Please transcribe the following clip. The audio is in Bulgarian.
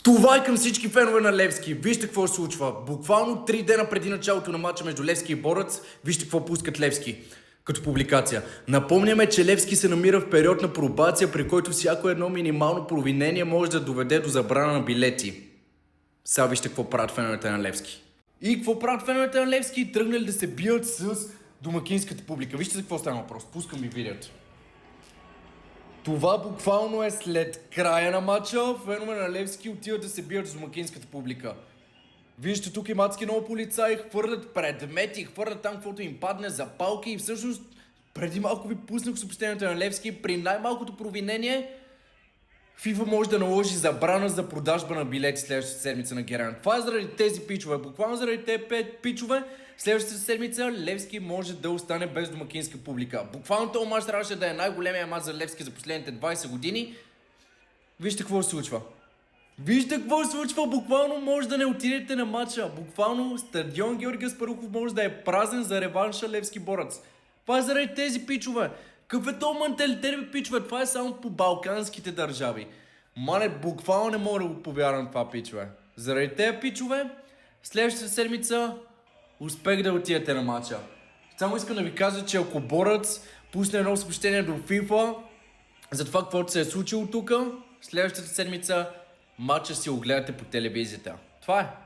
Това е към всички фенове на Левски. Вижте какво се случва. Буквално 3 дена преди началото на матча между Левски и Борец, вижте какво пускат Левски като публикация. Напомняме, че Левски се намира в период на пробация, при който всяко едно минимално провинение може да доведе до забрана на билети. Сега вижте какво правят феновете на Левски. И какво правят феновете на Левски? Тръгнали да се бият с домакинската публика. Вижте за какво става въпрос. Пускам ви видеото. Това буквално е след края на матча. Фенове на Левски отиват да се бият с домакинската публика. Вижте, тук има адски много полицаи, хвърлят предмети, хвърлят там каквото им падне, запалки и всъщност преди малко ви пуснах съобщението на Левски. При най-малкото провинение FIFA може да наложи забрана за продажба на билети следващата седмица на Геран. Това е заради тези пичове. Буквално заради тези 5 пичове следващата седмица Левски може да остане без домакинска публика. Буквално този мач трябваше да е най-големия мач за Левски за последните 20 години. Вижте какво се случва. Вижте какво се случва, буквално може да не отидете на матча. Буквално стадион Георги Аспарухов може да е празен за реванша Левски Борец. Това е заради тези пичове. Какъв е този менталитет, пичове? Това е само по балканските държави. Мане, буквално не мога да го повярвам това, пичове. Заради тези пичове, следващата седмица успех да отидете на матча. Само искам да ви кажа, че ако Борец пусне едно съобщение до FIFA за това каквото се е случило тук, следващата седмица матча си го гледате по телевизията. Това е.